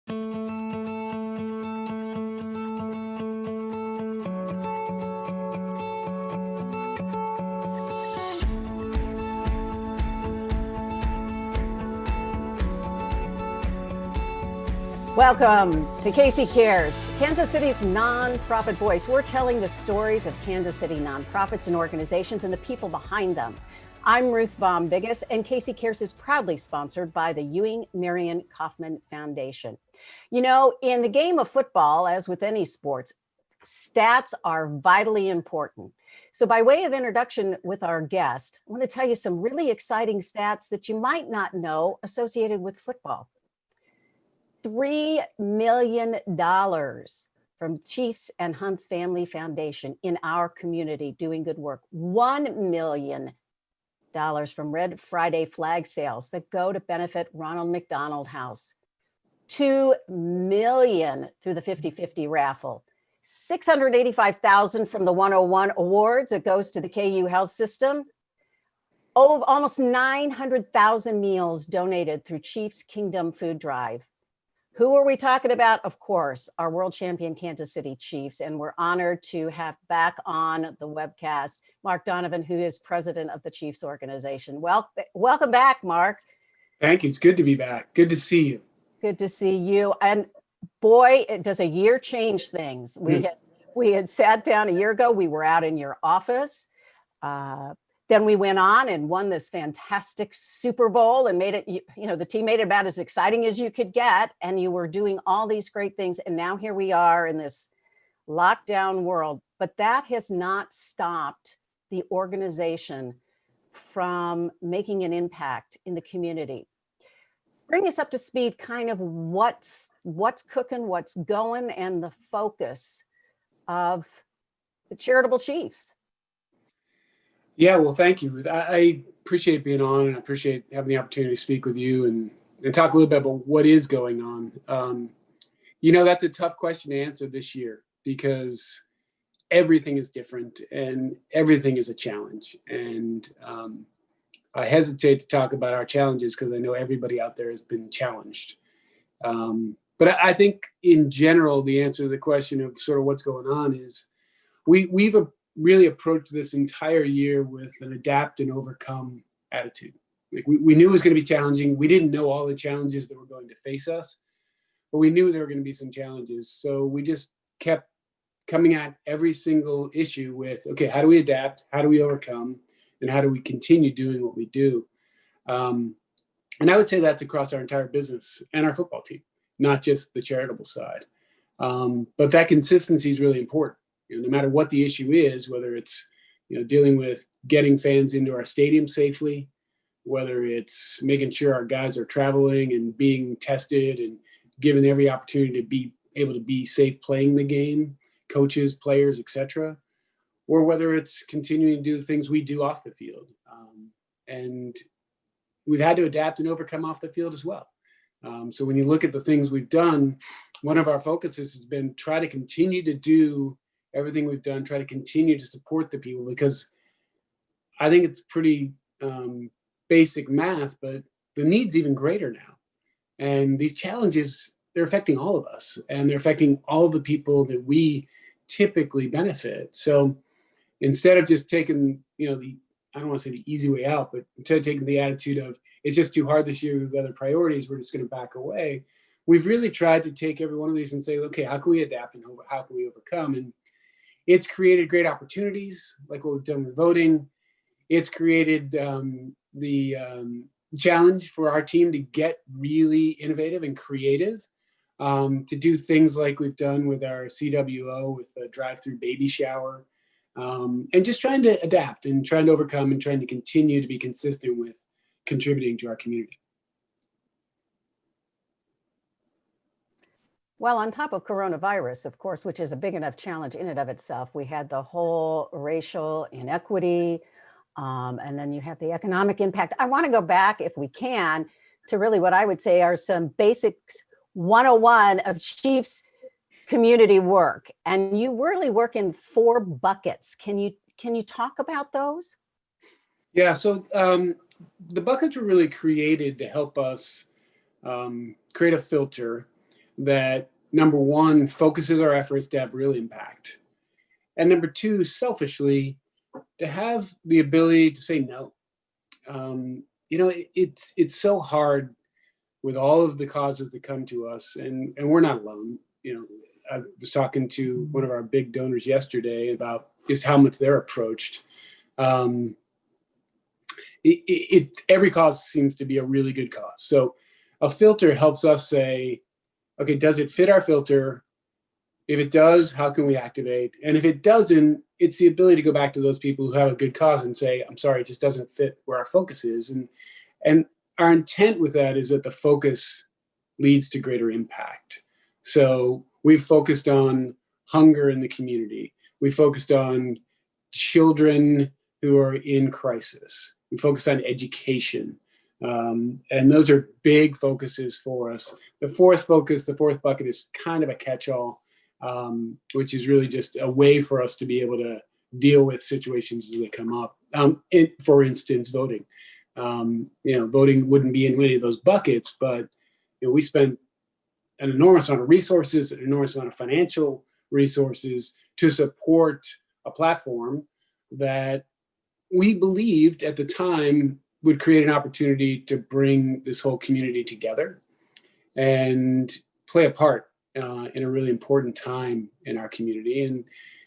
Welcome to Casey Cares, Kansas City's nonprofit voice. We're telling the stories of Kansas City nonprofits and organizations and the people behind them. I'm Ruth Baum-Biggis, and Casey Cares is proudly sponsored by the Ewing Marion Kauffman Foundation. You know, in the game of football, as with any sports, stats are vitally important. So by way of introduction with our guest, I want to tell you some really exciting stats that you might not know associated with football. $3 million from Chiefs and Hunt's Family Foundation in our community doing good work. $1 million from Red Friday flag sales that go to benefit Ronald McDonald House. $2 million through the 50-50 raffle. $685,000 from the 101 awards that goes to the KU Health System. Oh, almost 900,000 meals donated through Chiefs Kingdom Food Drive. Who are we talking about? Of course, our world champion Kansas City Chiefs. And we're honored to have back on the webcast, Mark Donovan, who is president of the Chiefs organization. Welcome back, Mark. Thank you. It's good to be back. Good to see you. Good to see you. And boy, does a year change things. We had sat down a year ago. We were out in your office. Then we went on and won this fantastic Super Bowl and made it, you know, the team made it about as exciting as you could get. And you were doing all these great things. And now here we are in this lockdown world. But that has not stopped the organization from making an impact in the community. Bring us up to speed, kind of what's cooking, what's going, and the focus of the Charitable Chiefs. Yeah, well, thank you, Ruth. I appreciate being on, and I appreciate having the opportunity to speak with you and talk a little bit about what is going on. You know, that's a tough question to answer this year because everything is different and everything is a challenge. And I hesitate to talk about our challenges because I know everybody out there has been challenged. But I think in general, the answer to the question of sort of what's going on is we've really approached this entire year with an adapt and overcome attitude. Like we knew it was going to be challenging. We didn't know all the challenges that were going to face us, but we knew there were going to be some challenges. So we just kept coming at every single issue with, okay, how do we adapt? How do we overcome? And how do we continue doing what we do? And I would say that's across our entire business and our football team, not just the charitable side. But that consistency is really important. You know, no matter what the issue is, whether it's, you know, dealing with getting fans into our stadium safely, whether it's making sure our guys are traveling and being tested and given every opportunity to be able to be safe playing the game, coaches, players, etc., or whether it's continuing to do the things we do off the field. And we've had to adapt and overcome off the field as well. So when you look at the things we've done, one of our focuses has been try to continue to do everything we've done, try to continue to support the people, because I think it's pretty basic math, but the need's even greater now. And these challenges, they're affecting all of us, and they're affecting all the people that we typically benefit. So instead of just taking, you know, I don't want to say the easy way out, but instead of taking the attitude of it's just too hard this year with other priorities, we're just going to back away. We've really tried to take every one of these and say, okay, how can we adapt and how can we overcome? And it's created great opportunities, like what we've done with voting. It's created the challenge for our team to get really innovative and creative, to do things like we've done with our CWO with the drive-through baby shower, and just trying to adapt and trying to overcome and trying to continue to be consistent with contributing to our community. Well, on top of coronavirus, of course, which is a big enough challenge in and of itself, we had the whole racial inequity, and then you have the economic impact. I want to go back, if we can, to really what I would say are some basics 101 of Chiefs community work. And you really work in 4 buckets. Can you talk about those? Yeah, so the buckets were really created to help us create a filter that, number one, focuses our efforts to have real impact. And number two, selfishly, to have the ability to say no. It's so hard with all of the causes that come to us, and we're not alone. I was talking to one of our big donors yesterday about just how much they're approached. Every cause seems to be a really good cause. So a filter helps us say, okay, does it fit our filter? If it does, how can we activate? And if it doesn't, it's the ability to go back to those people who have a good cause and say, I'm sorry, it just doesn't fit where our focus is. And our intent with that is that the focus leads to greater impact. So we've focused on hunger in the community. We focused on children who are in crisis. We focused on education. And those are big focuses for us. The fourth bucket is kind of a catch-all, which is really just a way for us to be able to deal with situations as they come up. For instance, voting. Voting wouldn't be in any of those buckets, but we spent an enormous amount of resources, an enormous amount of financial resources to support a platform that we believed at the time would create an opportunity to bring this whole community together and play a part in a really important time in our community. And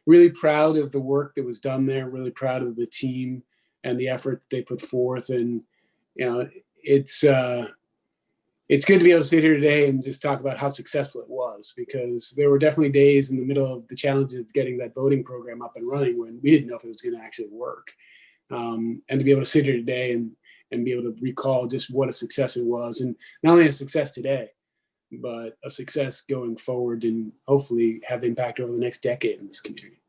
really proud of the work that was done there, really proud of the team and the effort they put forth. And, it's good to be able to sit here today and just talk about how successful it was, because there were definitely days in the middle of the challenges of getting that voting program up and running when we didn't know if it was going to actually work. And to be able to sit here today and be able to recall just what a success it was, and not only a success today, but a success going forward, and hopefully have impact over the next decade in this community.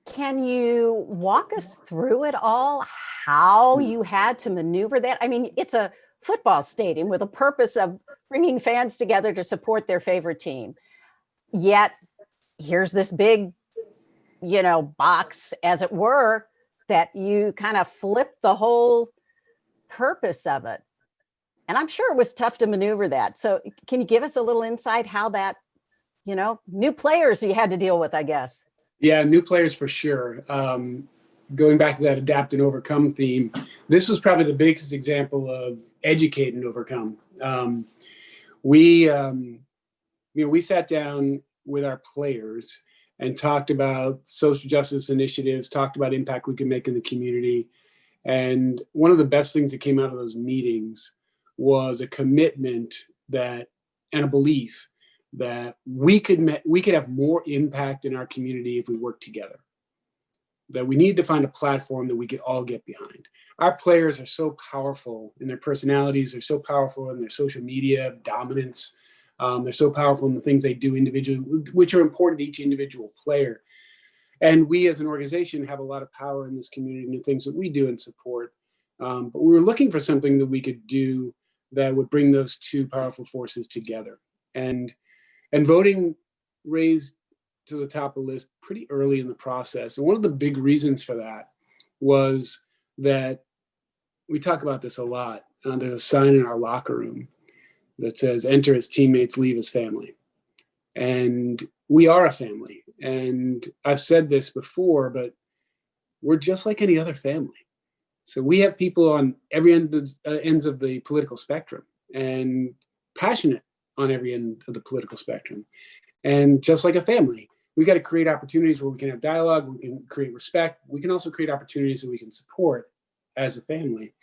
Can you walk us through it all, how you had to maneuver that? I mean, it's a football stadium with a purpose of bringing fans together to support their favorite team. Yet here's this big, box, as it were, that you kind of flip the whole purpose of it. And I'm sure it was tough to maneuver that. So can you give us a little insight how that, new players you had to deal with, I guess? Yeah, new players for sure. Going back to that adapt and overcome theme, this was probably the biggest example of educate and overcome. We sat down with our players and talked about social justice initiatives, talked about impact we could make in the community. And one of the best things that came out of those meetings was a commitment and a belief that we could have more impact in our community if we work together. That we need to find a platform that we could all get behind. Our players are so powerful in their personalities. They're so powerful in their social media dominance. They're so powerful in the things they do individually, which are important to each individual player. And we as an organization have a lot of power in this community and the things that we do and support. But we were looking for something that we could do that would bring those two powerful forces together. And voting raised to the top of the list pretty early in the process. And one of the big reasons for that was that we talk about this a lot. There's a sign in our locker room that says, enter as teammates, leave as family. And we are a family. And I've said this before, but we're just like any other family. So we have people on every ends of the political spectrum, and passionate on every end of the political spectrum. And just like a family, we got to create opportunities where we can have dialogue, we can create respect. We can also create opportunities that we can support as a family.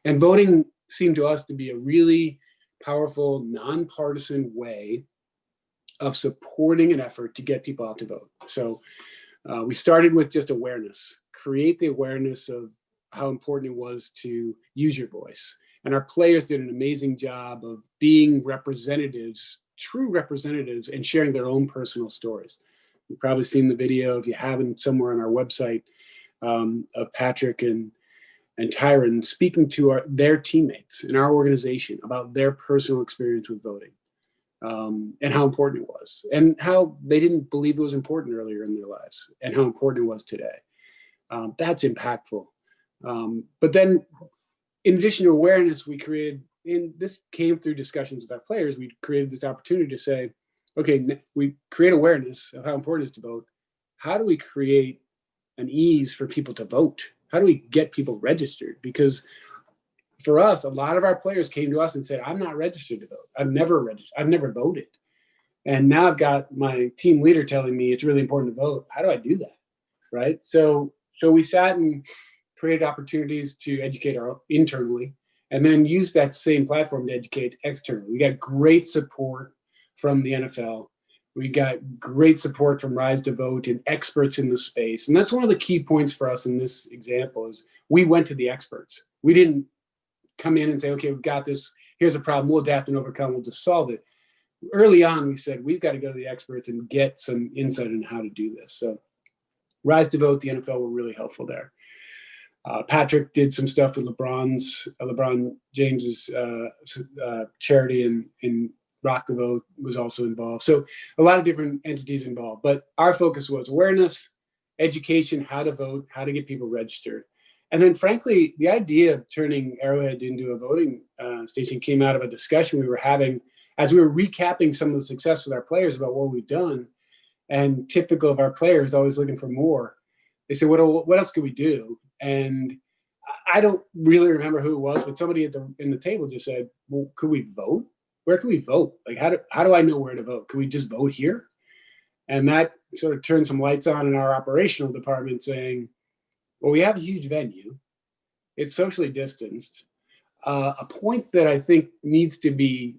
And voting seemed to us to be a really powerful, nonpartisan way of supporting an effort to get people out to vote. So we started with just awareness, create the awareness of how important it was to use your voice. And our players did an amazing job of being representatives, true representatives, and sharing their own personal stories. You've probably seen the video, if you haven't, somewhere on our website, of Patrick and Tyron speaking to their teammates in our organization about their personal experience with voting, and how important it was, and how they didn't believe it was important earlier in their lives, and how important it was today. That's impactful. But then, in addition to awareness, we created and this came through discussions with our players, we created this opportunity to say, okay, we create awareness of how important it is to vote. How do we create an ease for people to vote? How do we get people registered? Because for us, a lot of our players came to us and said, I'm not registered to vote. I've never registered. I've never voted. And now I've got my team leader telling me it's really important to vote. How do I do that? Right. So we sat and created opportunities to educate internally, and then use that same platform to educate externally. We got great support from the NFL. We got great support from Rise to Vote and experts in the space. And that's one of the key points for us in this example is we went to the experts. We didn't come in and say, okay, we've got this. Here's a problem. We'll adapt and overcome. We'll just solve it. Early on, we said, we've got to go to the experts and get some insight on how to do this. So Rise to Vote, the NFL were really helpful there. Patrick did some stuff with LeBron James's charity, and Rock the Vote was also involved. So a lot of different entities involved. But our focus was awareness, education, how to vote, how to get people registered. And then, frankly, the idea of turning Arrowhead into a voting station came out of a discussion we were having as we were recapping some of the success with our players about what we've done. And typical of our players, always looking for more. They said, what else could we do? And I don't really remember who it was, but somebody in the table just said, well, could we vote? Where can we vote? Like, how do I know where to vote? Can we just vote here? And that sort of turned some lights on in our operational department saying, well, we have a huge venue. It's socially distanced. A point that I think needs to be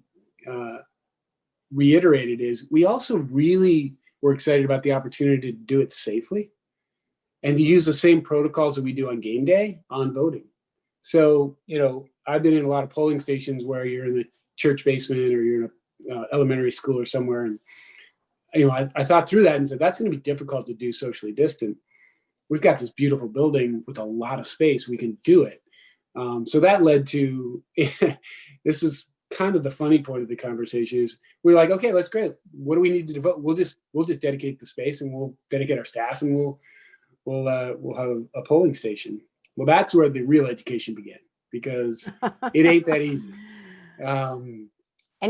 reiterated is we also really were excited about the opportunity to do it safely and to use the same protocols that we do on game day on voting. So, I've been in a lot of polling stations where you're in the church basement or you're in an elementary school or somewhere. And, I thought through that and said, that's going to be difficult to do socially distant. We've got this beautiful building with a lot of space. We can do it. So that led to, this is kind of the funny point of the conversation is we're like, okay, that's great. What do we need to devote? We'll just dedicate the space and we'll dedicate our staff and we'll have a polling station. Well, that's where the real education began because it ain't that easy. And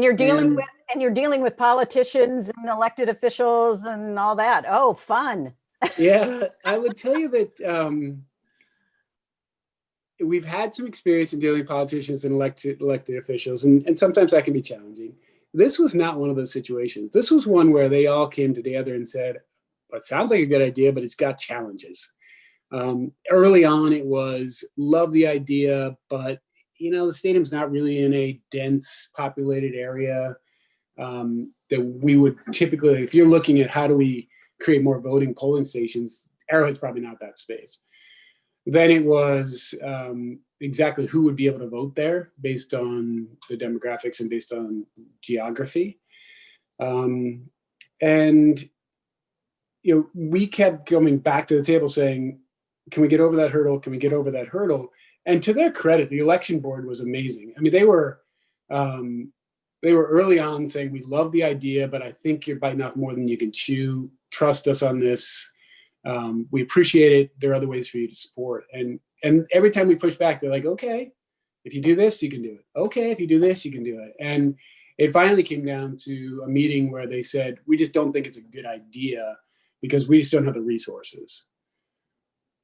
you're dealing with politicians and elected officials and all that. Oh, fun. Yeah, I would tell you that we've had some experience in dealing with politicians and elected officials, and sometimes that can be challenging. This was not one of those situations. This was one where they all came together and said, well, it sounds like a good idea, but it's got challenges. Early on, it was, love the idea, but the stadium's not really in a dense populated area that we would typically, if you're looking at how do we create more voting polling stations, Arrowhead's probably not that space. Then it was exactly who would be able to vote there based on the demographics and based on geography. And, we kept coming back to the table saying, can we get over that hurdle? Can we get over that hurdle? And to their credit, the election board was amazing. I mean, they were early on saying, we love the idea, but I think you're biting off more than you can chew. Trust us on this. We appreciate it. There are other ways for you to support. And every time we push back, they're like, okay, if you do this, you can do it. Okay, if you do this, you can do it. And it finally came down to a meeting where they said, we just don't think it's a good idea because we just don't have the resources.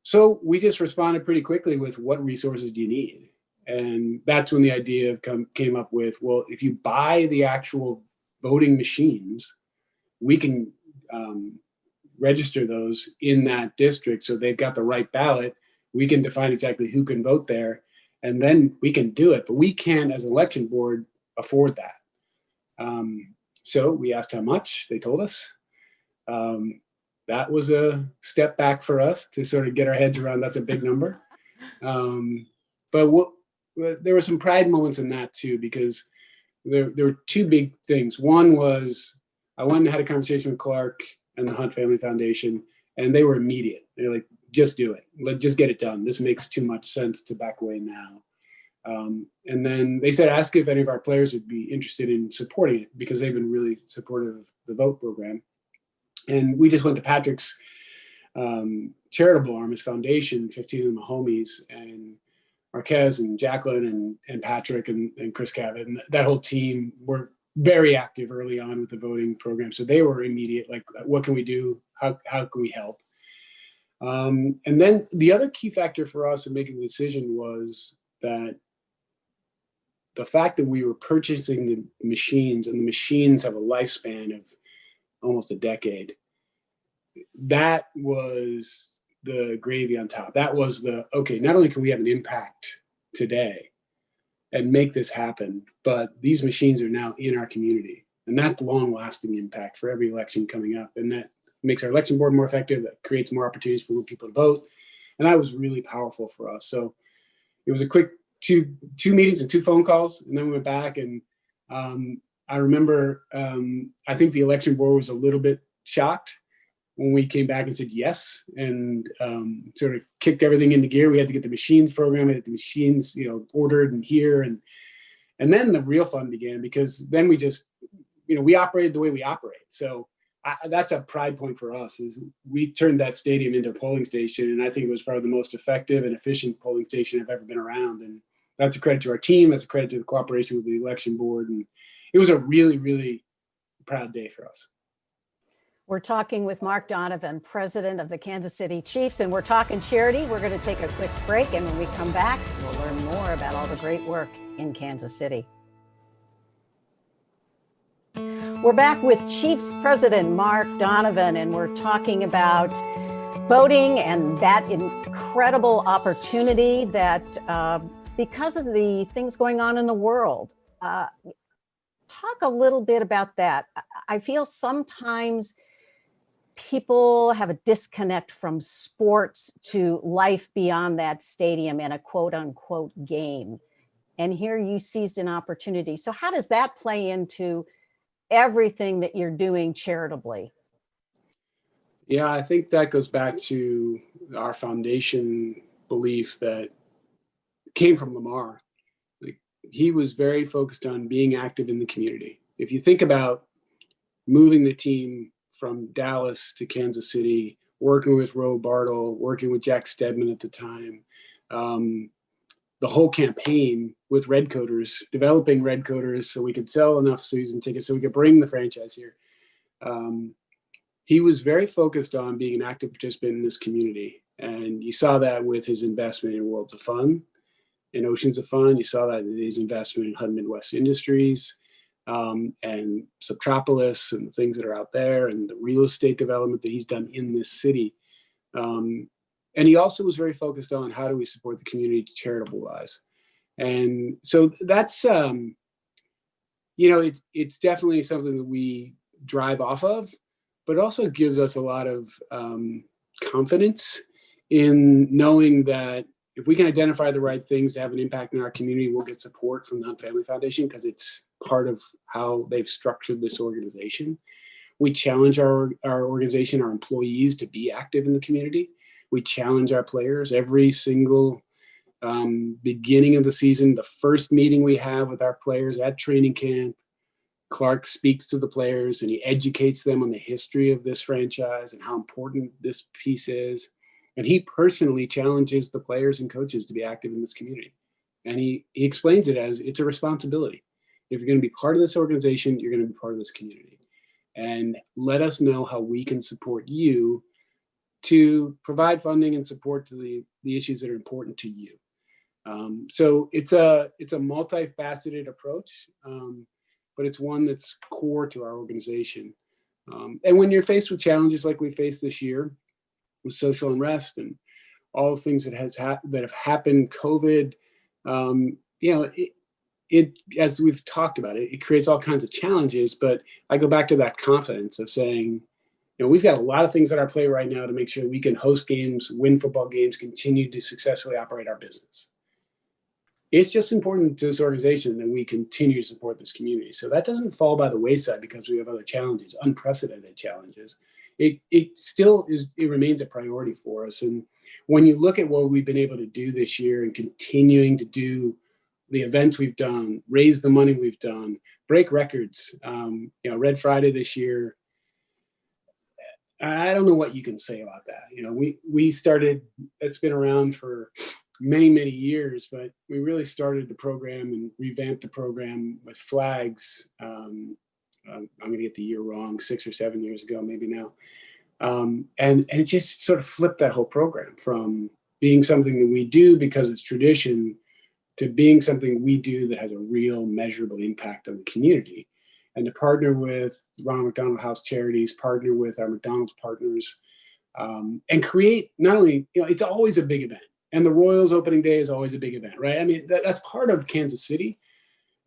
So we just responded pretty quickly with, what resources do you need? And that's when the idea came up with, well, if you buy the actual voting machines, we can register those in that district so they've got the right ballot. We can define exactly who can vote there, and then we can do it. But we can't, as an election board, afford that. So we asked how much. They told us. That was a step back for us to sort of get our heads around. That's a big number. But there were some pride moments in that too, because there were two big things. One was I went and had a conversation with Clark and the Hunt Family Foundation, and they were immediate. They're like, just do it. Just get it done. This makes too much sense to back away now. And then they said, ask if any of our players would be interested in supporting it because they've been really supportive of the VOTE program. And we just went to Patrick's charitable arm, his foundation, 15 of my homies, and Marquez and Jacqueline and Patrick and Chris Cavett and that whole team were very active early on with the voting program. So they were immediate, like, what can we do? How can we help? And then the other key factor for us in making the decision was that the fact that we were purchasing the machines, and the machines have a lifespan of almost a decade, that was the gravy on top. That was okay, not only can we have an impact today and make this happen, but these machines are now in our community. And that's long-lasting impact for every election coming up. And that makes our election board more effective, that creates more opportunities for people to vote. And that was really powerful for us. So it was a quick two meetings and 2 phone calls, and then we went back. And I remember, I think the election board was a little bit shocked when we came back and said yes, and sort of kicked everything into gear. We had to get the machines programmed, we had the machines, ordered and here, and then the real fun began, because then we just, we operated the way we operate. So that's a pride point for us, is we turned that stadium into a polling station, and I think it was probably the most effective and efficient polling station I've ever been around. And that's a credit to our team, that's a credit to the cooperation with the election board, and it was a really, really proud day for us. We're talking with Mark Donovan, president of the Kansas City Chiefs, and we're talking charity. We're going to take a quick break, and when we come back, we'll learn more about all the great work in Kansas City. We're back with Chiefs President Mark Donovan, and we're talking about voting and that incredible opportunity that, because of the things going on in the world, talk a little bit about that. I feel sometimes people have a disconnect from sports to life beyond that stadium and a quote unquote game. And here you seized an opportunity. So how does that play into everything that you're doing charitably? Yeah, I think that goes back to our foundation belief that came from Lamar. Like, he was very focused on being active in the community. If you think about moving the team from Dallas to Kansas City, working with Ro Bartle, working with Jack Stedman at the time, the whole campaign with Redcoaters, developing Redcoaters so we could sell enough season tickets so we could bring the franchise here. He was very focused on being an active participant in this community. And you saw that with his investment in Worlds of Fun and Oceans of Fun. You saw that in his investment in HUD Midwest Industries, and Subtropolis and the things that are out there, and the real estate development that he's done in this city. And he also was very focused on how do we support the community charitable wise. And so that's, it's definitely something that we drive off of, but it also gives us a lot of confidence in knowing that if we can identify the right things to have an impact in our community, we'll get support from the Hunt Family Foundation, because it's part of how they've structured this organization. We challenge our organization, our employees, to be active in the community. We challenge our players every single beginning of the season. The first meeting we have with our players at training camp, Clark speaks to the players and he educates them on the history of this franchise and how important this piece is. And he personally challenges the players and coaches to be active in this community. And he explains it as it's a responsibility. If you're going to be part of this organization, you're going to be part of this community. And let us know how we can support you to provide funding and support to the issues that are important to you. So it's a multifaceted approach, but it's one that's core to our organization. And when you're faced with challenges like we faced this year with social unrest and all the things that have happened, COVID, it as we've talked about it creates all kinds of challenges. But I go back to that confidence of saying, we've got a lot of things at our plate right now to make sure we can host games, win football games, continue to successfully operate our business. It's just important to this organization that we continue to support this community. So that doesn't fall by the wayside because we have other challenges, unprecedented challenges. It still remains a priority for us. And when you look at what we've been able to do this year and continuing to do the events we've done, raise the money we've done, break records, Red Friday this year, I don't know what you can say about that. We started, it's been around for many, many years, but we really started the program and revamped the program with flags. I'm going to get the year wrong, 6 or 7 years ago, maybe now. And it just sort of flipped that whole program from being something that we do because it's tradition to being something we do that has a real measurable impact on the community. And to partner with Ronald McDonald House Charities, partner with our McDonald's partners, and create not only, it's always a big event. And the Royals opening day is always a big event, right? I mean, that's part of Kansas City.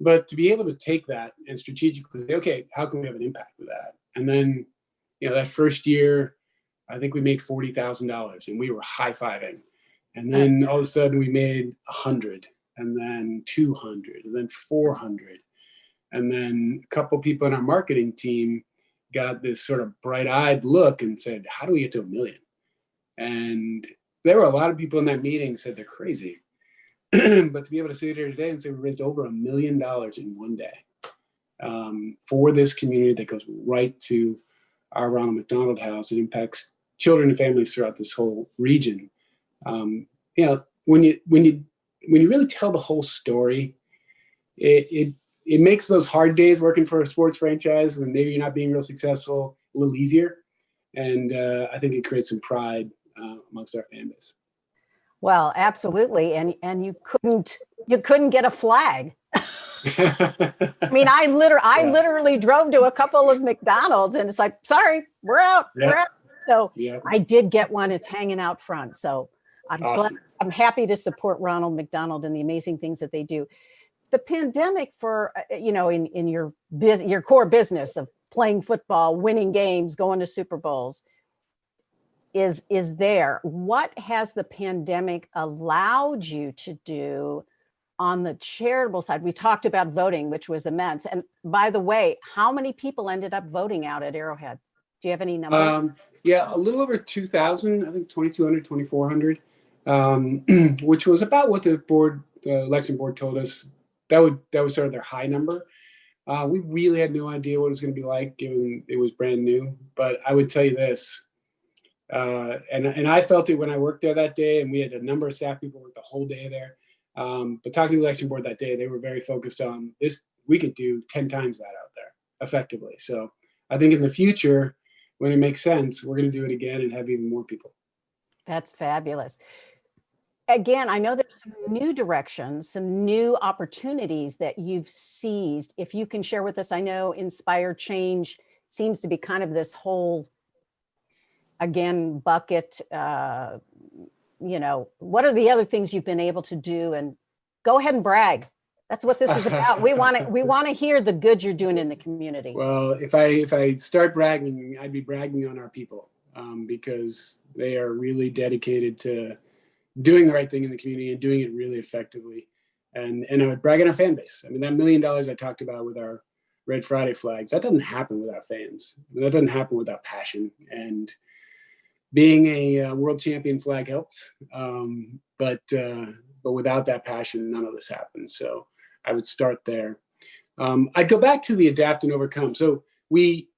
But to be able to take that and strategically say, okay, how can we have an impact with that? And then, that first year, I think we made $40,000 and we were high-fiving. And then all of a sudden we made 100, and then 200, and then 400. And then a couple people in our marketing team got this sort of bright-eyed look and said, how do we get to 1 million? And there were a lot of people in that meeting said they're crazy. But to be able to sit here today and say we raised over $1 million in one day for this community that goes right to our Ronald McDonald House, it impacts children and families throughout this whole region. When you really tell the whole story, it makes those hard days working for a sports franchise when maybe you're not being real successful a little easier, and I think it creates some pride amongst our fan base. Well, absolutely, and you couldn't get a flag. I mean, I literally drove to a couple of McDonald's, and it's like, sorry, we're out. Yep. We're out. So Yep. I did get one. It's hanging out front. So I'm Awesome. I'm happy to support Ronald McDonald and the amazing things that they do. The pandemic, for in your core business of playing football, winning games, going to Super Bowls, is there. What has the pandemic allowed you to do on the charitable side? We talked about voting, which was immense. And by the way, how many people ended up voting out at Arrowhead? Do you have any numbers? Yeah, a little over 2,000, I think 2,200, 2,400, which was about what the election board told us. That was sort of their high number. We really had no idea what it was going to be like, given it was brand new. But I would tell you this, and I felt it when I worked there that day, and we had a number of staff people work the whole day there. But talking to the election board that day, they were very focused on this. We could do 10 times that out there effectively. So I think in the future, when it makes sense, we're going to do it again and have even more people. That's fabulous. Again, I know there's some new directions, some new opportunities that you've seized. If you can share with us, I know Inspire Change seems to be kind of this whole, again, bucket. What are the other things you've been able to do? And go ahead and brag. That's what this is about. We want to hear the good you're doing in the community. Well, if I start bragging, I'd be bragging on our people because they are really dedicated to doing the right thing in the community and doing it really effectively. And I would brag on our fan base. I mean, that $1 million I talked about with our Red Friday flags, that doesn't happen without fans. That doesn't happen without passion. And being a world champion flag helps. But without that passion, none of this happens. So I would start there. I'd go back to the adapt and overcome. So we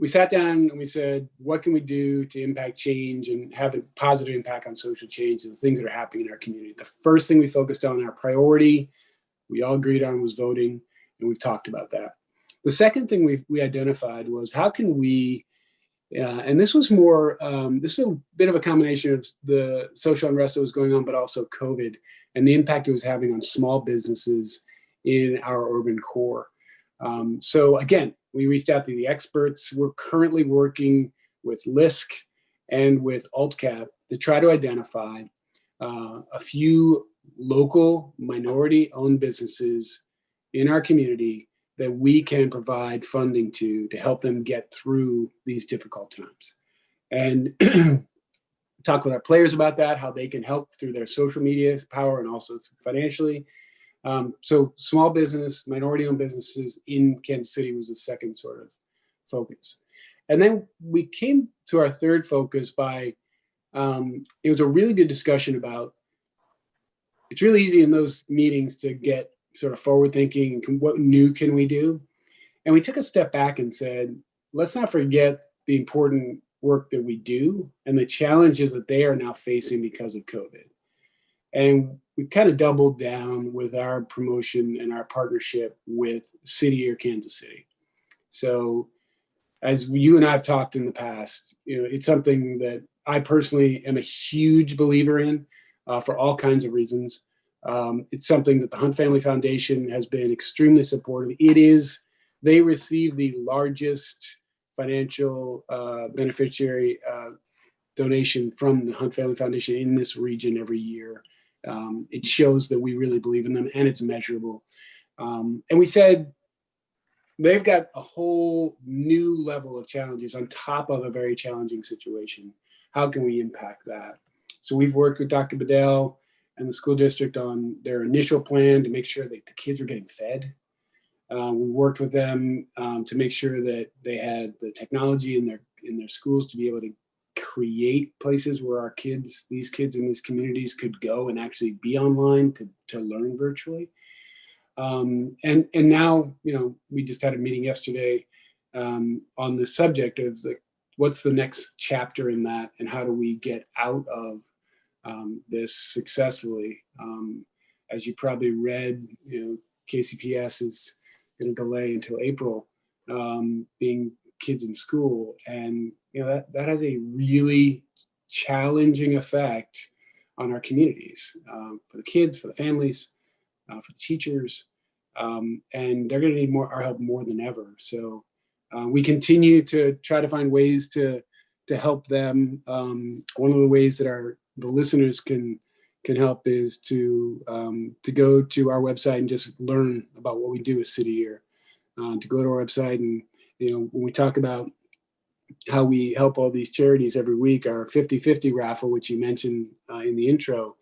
sat down and we said, what can we do to impact change and have a positive impact on social change and the things that are happening in our community? The first thing we focused on, our priority, we all agreed on, was voting, and we've talked about that. The second thing we identified was how can we, and this was more, this is a bit of a combination of the social unrest that was going on, but also COVID and the impact it was having on small businesses in our urban core. So again, we reached out to the experts. We're currently working with LISC and with AltCap to try to identify a few local minority-owned businesses in our community that we can provide funding to help them get through these difficult times. And talk with our players about that, how they can help through their social media power and also financially. So small business, minority-owned businesses in Kansas City was the second sort of focus. And then we came to our third focus by, it was a really good discussion about, it's really easy in those meetings to get sort of forward thinking, what new can we do? And we took a step back and said, let's not forget the important work that we do and the challenges that they are now facing because of COVID. And we kind of doubled down with our promotion and our partnership with City Year Kansas City. So as you and I have talked in the past, it's something that I personally am a huge believer in for all kinds of reasons. It's something that the Hunt Family Foundation has been extremely supportive. They receive the largest financial beneficiary donation from the Hunt Family Foundation in this region every year. It shows that we really believe in them, and it's measurable. And we said, they've got a whole new level of challenges on top of a very challenging situation. How can we impact that? So we've worked with Dr. Bedell and the school district on their initial plan to make sure that the kids were getting fed. We worked with them to make sure that they had the technology in their schools to be able to create places where these kids in these communities could go and actually be online to learn virtually. And now, we just had a meeting yesterday on the subject of what's the next chapter in that, and how do we get out of this successfully? As you probably read, KCPS is going to delay until April, being kids in school, and that has a really challenging effect on our communities, for the kids, for the families, for the teachers, and they're going to need our help more than ever. So we continue to try to find ways to help them. One of the ways that the listeners can help is to go to our website and just learn about what we do with City Year. To go to our website, and when we talk about how we help all these charities every week, our 50-50 raffle, which you mentioned in the intro,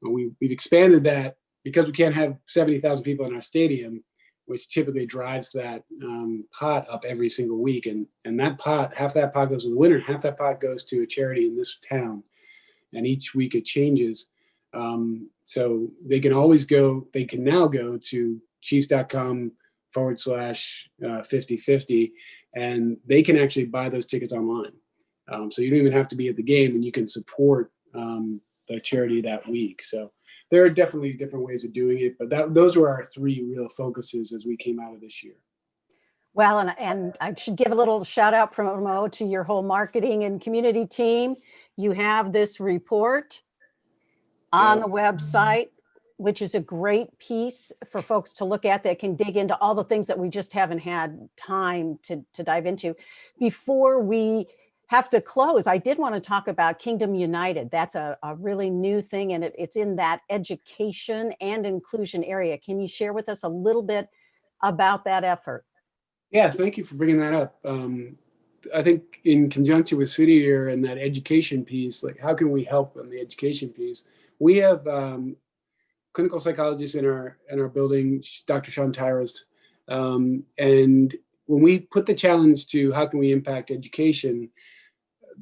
we've expanded that because we can't have 70,000 people in our stadium, which typically drives that pot up every single week. And that pot, half that pot goes to the winner, half that pot goes to a charity in this town. And each week it changes. So they can now go to chiefs.com/50-50, and they can actually buy those tickets online. So you don't even have to be at the game, and you can support the charity that week. So there are definitely different ways of doing it, but those were our three real focuses as we came out of this year. Well, and I should give a little shout out promo to your whole marketing and community team. You have this report on the website, which is a great piece for folks to look at that can dig into all the things that we just haven't had time to dive into. Before we have to close, I did want to talk about Kingdom United. That's a really new thing, and it's in that education and inclusion area. Can you share with us a little bit about that effort? Yeah, thank you for bringing that up. I think in conjunction with City Year and that education piece, like how can we help on the education piece? We have clinical psychologists in our building, Dr. Sean Tyras, and when we put the challenge to how can we impact education,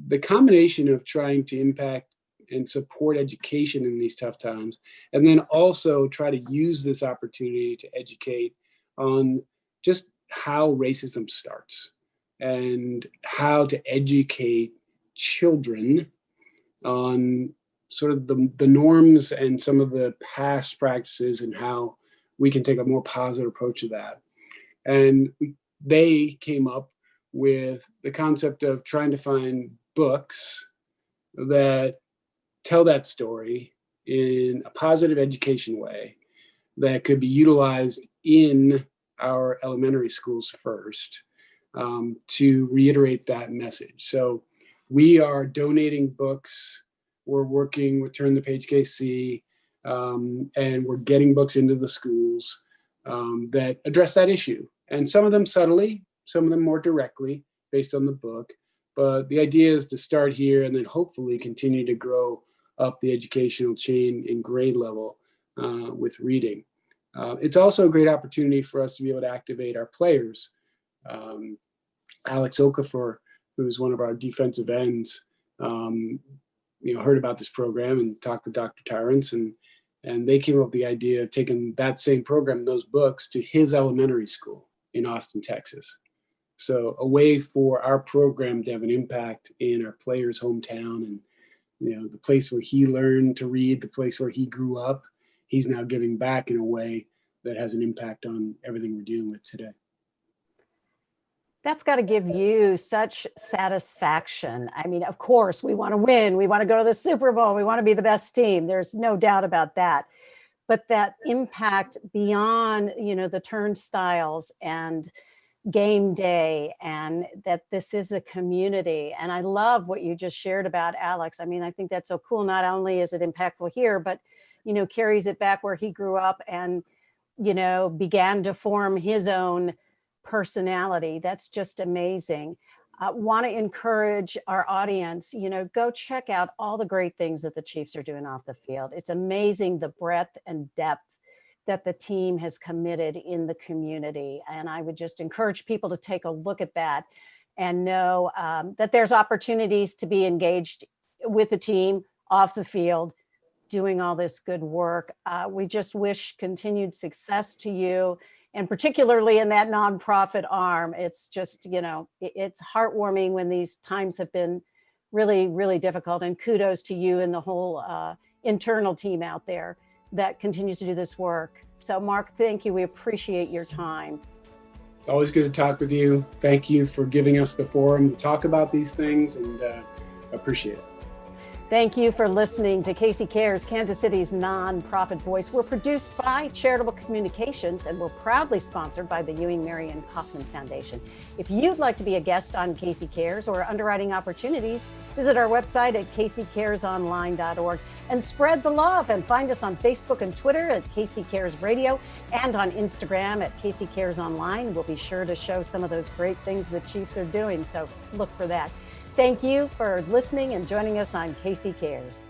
the combination of trying to impact and support education in these tough times, and then also try to use this opportunity to educate on just how racism starts and how to educate children on sort of the norms and some of the past practices, and how we can take a more positive approach to that. And they came up with the concept of trying to find books that tell that story in a positive education way that could be utilized in our elementary schools first, to reiterate that message. So we are donating books. We're working with Turn the Page KC, and we're getting books into the schools that address that issue. And some of them subtly, some of them more directly based on the book. But the idea is to start here and then hopefully continue to grow up the educational chain in grade level with reading. It's also a great opportunity for us to be able to activate our players. Alex Okafor, who's one of our defensive ends, heard about this program and talked with Dr. Tyrants, and they came up with the idea of taking that same program, those books, to his elementary school in Austin, Texas. So a way for our program to have an impact in our players' hometown and the place where he learned to read, the place where he grew up, he's now giving back in a way that has an impact on everything we're dealing with today. That's got to give you such satisfaction. I mean, of course, we want to win. We want to go to the Super Bowl. We want to be the best team. There's no doubt about that. But that impact beyond, the turnstiles and game day, and that this is a community. And I love what you just shared about Alex. I mean, I think that's so cool. Not only is it impactful here, but, carries it back where he grew up and, began to form his own personality. That's just amazing. Want to encourage our audience, go check out all the great things that the Chiefs are doing off the field. It's amazing the breadth and depth that the team has committed in the community. And I would just encourage people to take a look at that and know that there's opportunities to be engaged with the team off the field, doing all this good work. We just wish continued success to you, and particularly in that nonprofit arm. It's just, it's heartwarming when these times have been really, really difficult. And kudos to you and the whole internal team out there that continues to do this work. So Mark, thank you. We appreciate your time. It's always good to talk with you. Thank you for giving us the forum to talk about these things, and appreciate it. Thank you for listening to Casey Cares, Kansas City's nonprofit voice. We're produced by Charitable Communications, and we're proudly sponsored by the Ewing Marion Kaufman Foundation. If you'd like to be a guest on Casey Cares or Underwriting Opportunities, visit our website at caseycaresonline.org and spread the love, and find us on Facebook and Twitter at Casey Cares Radio and on Instagram at Casey Cares Online. We'll be sure to show some of those great things the Chiefs are doing, so look for that. Thank you for listening and joining us on Casey Cares.